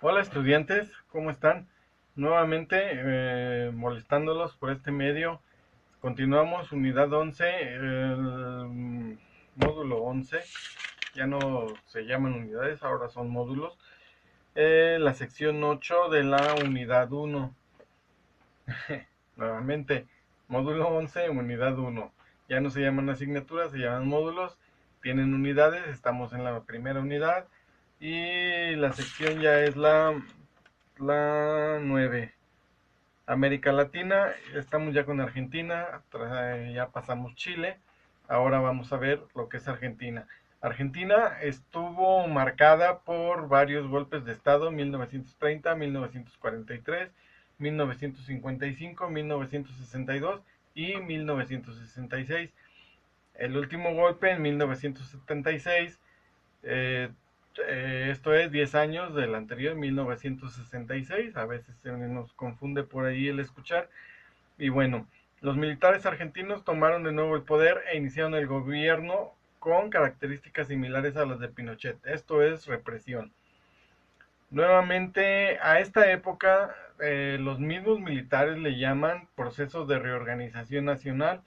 Hola estudiantes, ¿cómo están? Nuevamente molestándolos por este medio. Continuamos unidad 11, el módulo 11. Ya no se llaman unidades, ahora son módulos. La sección 8 de la unidad 1. Nuevamente, módulo 11, unidad 1. Ya no se llaman asignaturas, se llaman módulos. Tienen unidades, estamos en la primera unidad. Y la sección ya es la 9. América Latina, estamos ya con Argentina, ya pasamos Chile, ahora vamos a ver lo que es Argentina. Argentina estuvo marcada por varios golpes de Estado, 1930, 1943, 1955, 1962 y 1966. El último golpe en 1976, eh, esto es 10 años del anterior, 1966, a veces se nos confunde por ahí el escuchar. Y bueno, los militares argentinos tomaron de nuevo el poder e iniciaron el gobierno con características similares a las de Pinochet, esto es represión. Nuevamente, a esta época, los mismos militares le llaman procesos de reorganización nacional.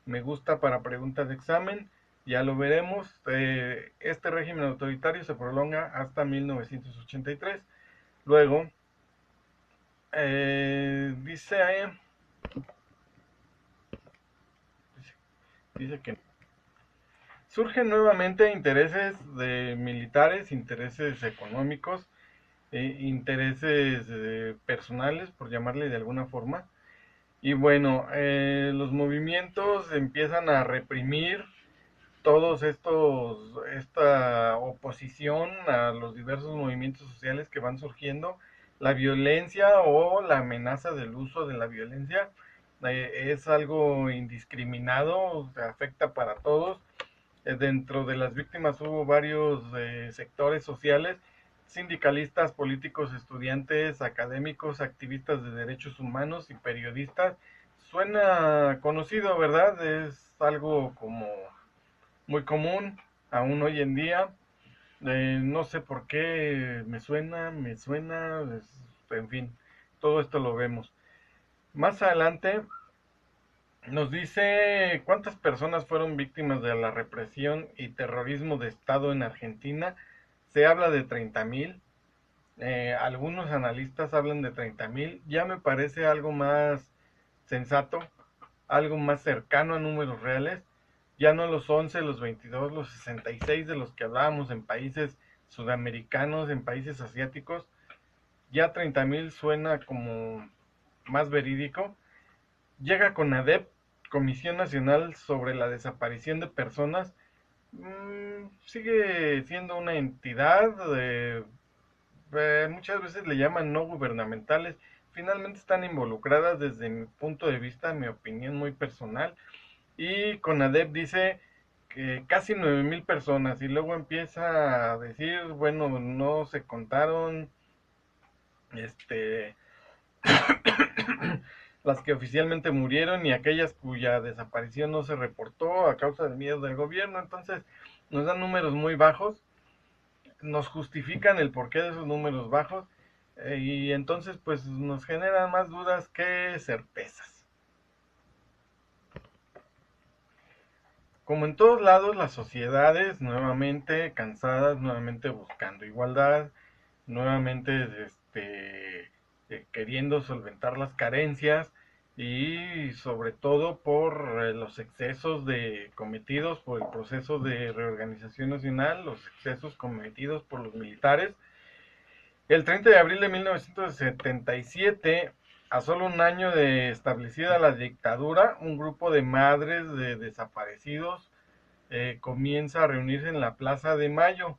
Me gusta para preguntas de examen, ya lo veremos. Este régimen autoritario se prolonga hasta 1983. Luego, dice, dice que surgen nuevamente intereses de militares, intereses económicos, intereses personales, por llamarle de alguna forma. Y bueno, los movimientos empiezan a reprimir esta oposición a los diversos movimientos sociales que van surgiendo. La violencia o la amenaza del uso de la violencia es algo indiscriminado, o sea, afecta para todos. Dentro de las víctimas hubo varios sectores sociales, sindicalistas, políticos, estudiantes, académicos, activistas de derechos humanos y periodistas. Suena conocido, ¿verdad? Es algo como muy común aún hoy en día. No sé por qué me suena, en fin, todo esto lo vemos. Más adelante nos dice cuántas personas fueron víctimas de la represión y terrorismo de Estado en Argentina. Se habla de 30.000. Algunos analistas hablan de 30.000. Ya me parece algo más sensato, algo más cercano a números reales. Ya no los 11, los 22, los 66 de los que hablábamos en países sudamericanos, en países asiáticos. Ya 30.000 suena como más verídico. Llega con ADEP, Comisión Nacional sobre la Desaparición de Personas. Sigue siendo una entidad, muchas veces le llaman no gubernamentales. Finalmente están involucradas desde mi punto de vista, mi opinión muy personal. Y CONADEP dice que casi 9.000 personas y luego empieza a decir, bueno, no se contaron, este, las que oficialmente murieron y aquellas cuya desaparición no se reportó a causa del miedo del gobierno. Entonces nos dan números muy bajos, nos justifican el porqué de esos números bajos, y entonces pues nos generan más dudas que certezas. Como en todos lados, las sociedades nuevamente cansadas, nuevamente buscando igualdad, nuevamente queriendo solventar las carencias y sobre todo por los excesos cometidos por el proceso de reorganización nacional, los excesos cometidos por los militares. El 30 de abril de 1977, a solo un año de establecida la dictadura, un grupo de madres de desaparecidos comienza a reunirse en la Plaza de Mayo.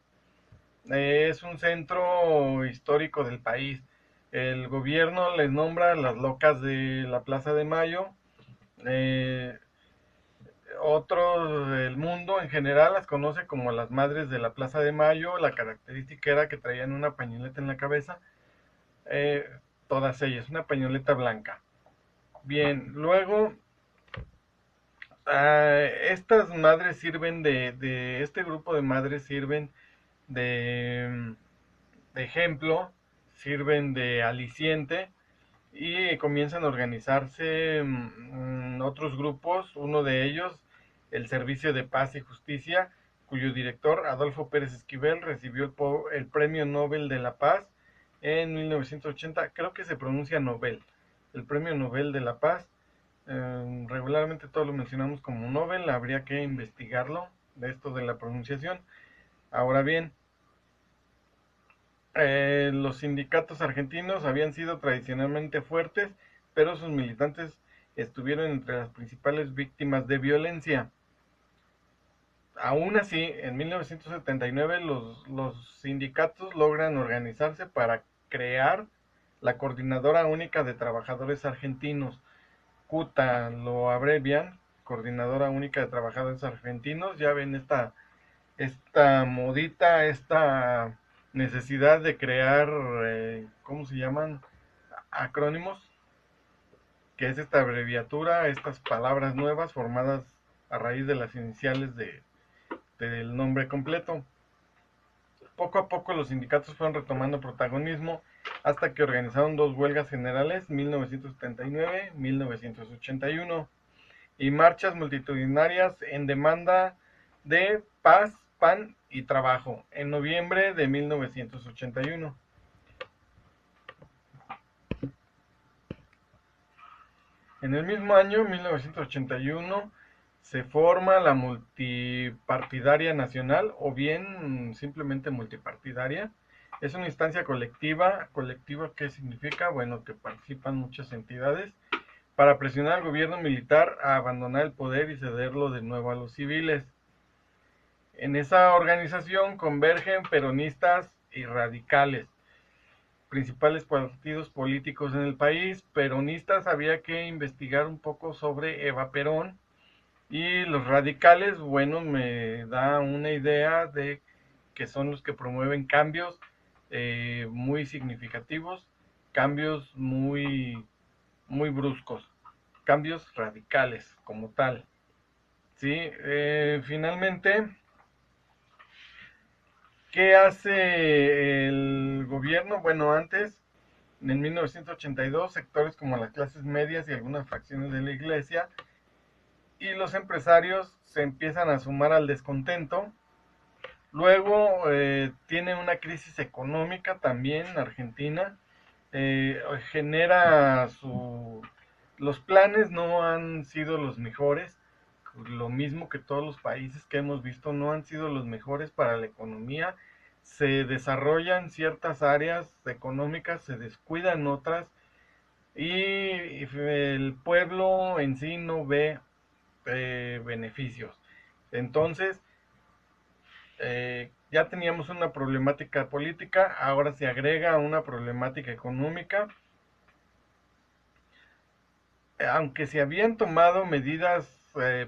Es un centro histórico del país. El gobierno les nombra las locas de la Plaza de Mayo. Eh, Otros del mundo en general las conoce como las madres de la Plaza de Mayo. La característica era que traían una pañoleta en la cabeza. eh, Todas ellas, una pañoleta blanca. Bien, luego estas madres sirven este grupo de madres sirven de ejemplo, sirven de aliciente y comienzan a organizarse otros grupos, uno de ellos, el Servicio de Paz y Justicia, cuyo director, Adolfo Pérez Esquivel, recibió el Premio Nobel de la Paz en 1980, creo que se pronuncia Nobel, el Premio Nobel de la Paz. Regularmente todo lo mencionamos como Nobel, habría que investigarlo, de esto de la pronunciación. Ahora bien, los sindicatos argentinos habían sido tradicionalmente fuertes, pero sus militantes estuvieron entre las principales víctimas de violencia. Aún así, en 1979 los sindicatos logran organizarse para crear la Coordinadora Única de Trabajadores Argentinos, CUTA lo abrevian, Coordinadora Única de Trabajadores Argentinos. Ya ven esta modita, esta necesidad de crear, ¿cómo se llaman? Acrónimos, que es esta abreviatura, estas palabras nuevas formadas a raíz de las iniciales del nombre completo. Poco a poco los sindicatos fueron retomando protagonismo hasta que organizaron dos huelgas generales, 1979-1981, y marchas multitudinarias en demanda de paz, pan y trabajo en noviembre de 1981. En el mismo año, 1981, se forma la Multipartidaria Nacional, o bien simplemente multipartidaria. Es una instancia colectiva. ¿Colectiva qué significa? Bueno, que participan muchas entidades para presionar al gobierno militar a abandonar el poder y cederlo de nuevo a los civiles. En esa organización convergen peronistas y radicales, principales partidos políticos en el país. Peronistas, había que investigar un poco sobre Eva Perón, y los radicales, bueno, me da una idea de que son los que promueven cambios muy significativos, cambios muy bruscos, cambios radicales como tal. ¿Sí? Finalmente, ¿qué hace el gobierno? Bueno, antes, en 1982, sectores como las clases medias y algunas fracciones de la iglesia y los empresarios se empiezan a sumar al descontento. Luego tiene una crisis económica también Argentina, genera los planes no han sido los mejores, lo mismo que todos los países que hemos visto, no han sido los mejores para la economía. Se desarrollan ciertas áreas económicas, se descuidan otras, y el pueblo en sí no ve beneficios. Entonces, ya teníamos una problemática política, ahora se agrega una problemática económica. Aunque se habían tomado medidas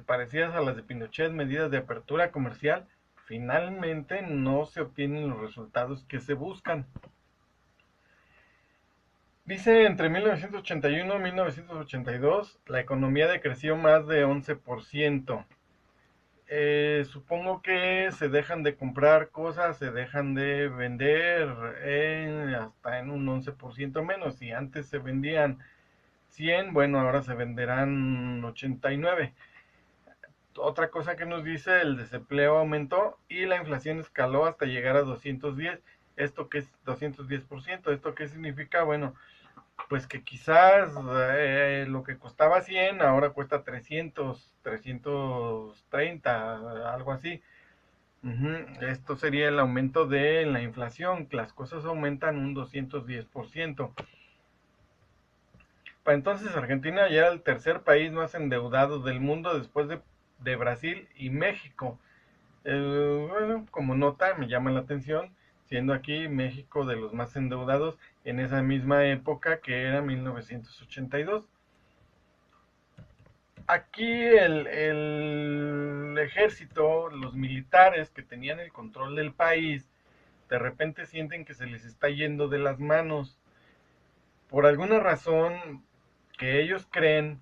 parecidas a las de Pinochet, medidas de apertura comercial, finalmente no se obtienen los resultados que se buscan. Dice, entre 1981 y 1982, la economía decreció más de 11%. Supongo que se dejan de comprar cosas, se dejan de vender hasta en un 11% menos. Si antes se vendían 100, bueno, ahora se venderán 89. Otra cosa que nos dice, el desempleo aumentó y la inflación escaló hasta llegar a 210. ¿Esto qué es 210%? ¿Esto qué significa? Bueno, pues que quizás lo que costaba 100 ahora cuesta 300, 330, algo así. Esto sería el aumento de la inflación, que las cosas aumentan un 210%. Para entonces Argentina ya era el tercer país más endeudado del mundo después de Brasil y México. Bueno, como nota me llama la atención, siendo aquí México de los más endeudados en esa misma época que era 1982. Aquí el ejército, los militares que tenían el control del país, de repente sienten que se les está yendo de las manos. Por alguna razón que ellos creen,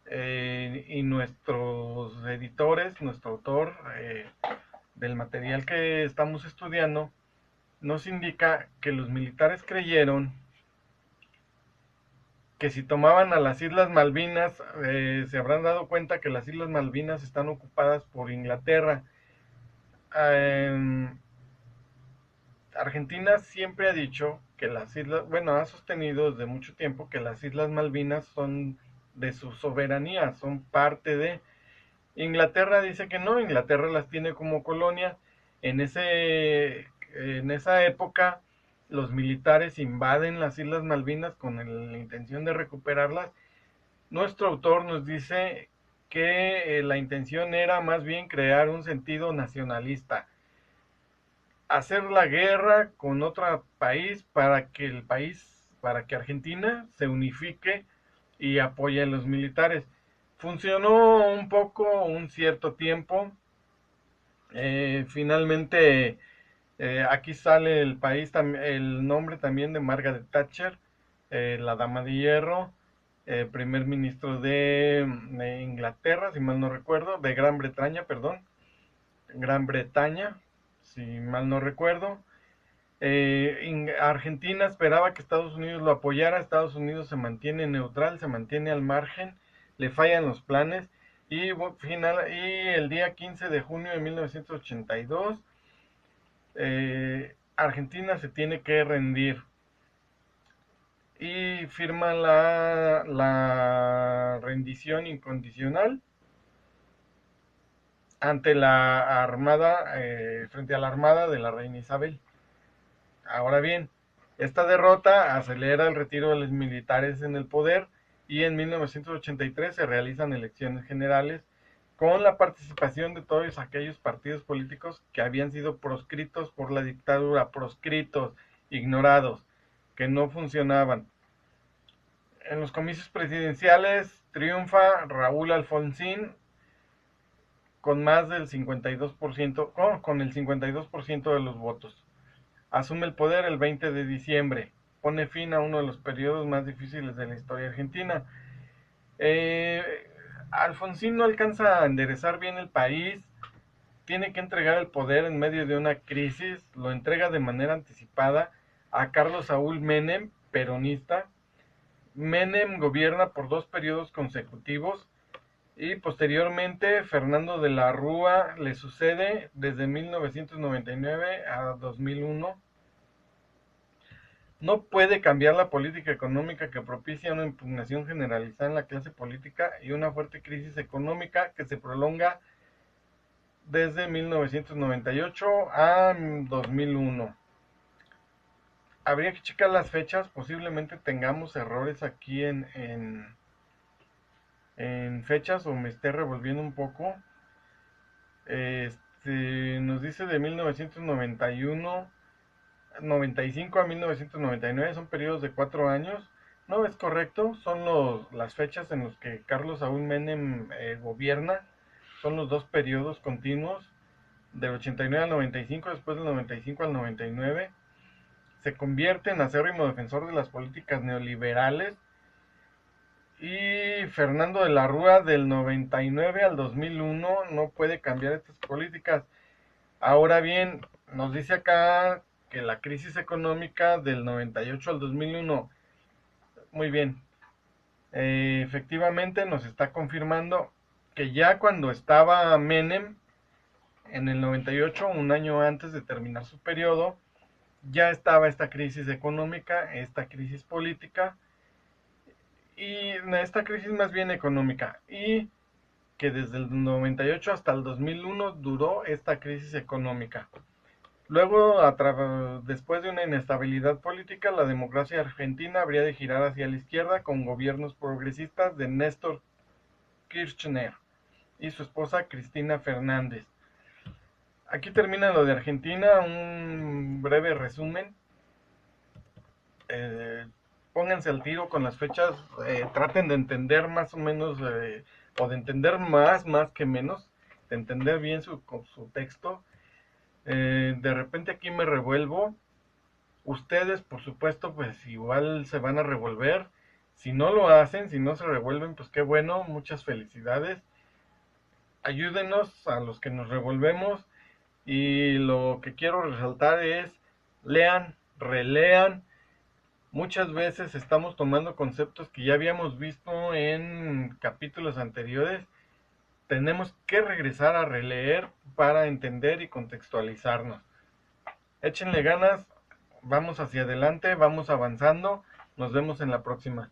y nuestros editores, nuestro autor del material que estamos estudiando, nos indica que los militares creyeron que si tomaban a las Islas Malvinas, se habrán dado cuenta que las Islas Malvinas están ocupadas por Inglaterra. Eh, Argentina siempre ha dicho que las islas, bueno, ha sostenido desde mucho tiempo que las Islas Malvinas son de su soberanía, son parte de... Inglaterra dice que no, Inglaterra las tiene como colonia. En esa época, los militares invaden las Islas Malvinas con la intención de recuperarlas. Nuestro autor nos dice que la intención era más bien crear un sentido nacionalista, hacer la guerra con otro para que Argentina se unifique y apoye a los militares. Funcionó un poco, un cierto tiempo. Finalmente, aquí sale el nombre también de Margaret Thatcher, la dama de hierro, primer ministro de Inglaterra, si mal no recuerdo, de Gran Bretaña, perdón, Gran Bretaña, si mal no recuerdo. Argentina esperaba que Estados Unidos lo apoyara, Estados Unidos se mantiene neutral, se mantiene al margen, le fallan los planes y el día 15 de junio de 1982 Argentina se tiene que rendir y firma la rendición incondicional ante la armada, frente a la armada de la reina Isabel. Ahora bien, esta derrota acelera el retiro de los militares en el poder y en 1983 se realizan elecciones generales con la participación de todos aquellos partidos políticos que habían sido proscritos por la dictadura, proscritos, ignorados, que no funcionaban. En los comicios presidenciales triunfa Raúl Alfonsín con más del 52%, con el 52% de los votos. Asume el poder el 20 de diciembre, pone fin a uno de los periodos más difíciles de la historia argentina. Eh, Alfonsín no alcanza a enderezar bien el país, tiene que entregar el poder en medio de una crisis, lo entrega de manera anticipada a Carlos Saúl Menem, peronista. Menem gobierna por 2 periodos consecutivos y posteriormente Fernando de la Rúa le sucede desde 1999 a 2001. No puede cambiar la política económica que propicia una impugnación generalizada en la clase política y una fuerte crisis económica que se prolonga desde 1998 a 2001. Habría que checar las fechas, posiblemente tengamos errores aquí en fechas o me esté revolviendo un poco. Nos dice de 1991 95 a 1999, son periodos de 4 años. No es correcto, son las fechas en las que Carlos Saúl Menem gobierna, son los 2 periodos continuos, del 89 al 95, después del 95 al 99. Se convierte en acérrimo defensor de las políticas neoliberales y Fernando de la Rúa del 99 al 2001 no puede cambiar estas políticas. Ahora bien, nos dice acá que la crisis económica del 98 al 2001, muy bien, efectivamente nos está confirmando que ya cuando estaba Menem en el 98, un año antes de terminar su periodo, ya estaba esta crisis económica, esta crisis política y esta crisis más bien económica y que desde el 98 hasta el 2001 duró esta crisis económica. Luego, después de una inestabilidad política, la democracia argentina habría de girar hacia la izquierda con gobiernos progresistas de Néstor Kirchner y su esposa Cristina Fernández. Aquí termina lo de Argentina, un breve resumen. Eh, Pónganse al tiro con las fechas, traten de entender más o menos, o de entender más que menos, de entender bien su texto. De repente aquí me revuelvo. Ustedes, por supuesto, pues igual se van a revolver. Si no lo hacen, si no se revuelven, pues qué bueno, muchas felicidades. Ayúdenos a los que nos revolvemos. Y lo que quiero resaltar es lean, relean. Muchas veces estamos tomando conceptos que ya habíamos visto en capítulos anteriores. Tenemos que regresar a releer para entender y contextualizarnos. Échenle ganas, vamos hacia adelante, vamos avanzando. Nos vemos en la próxima.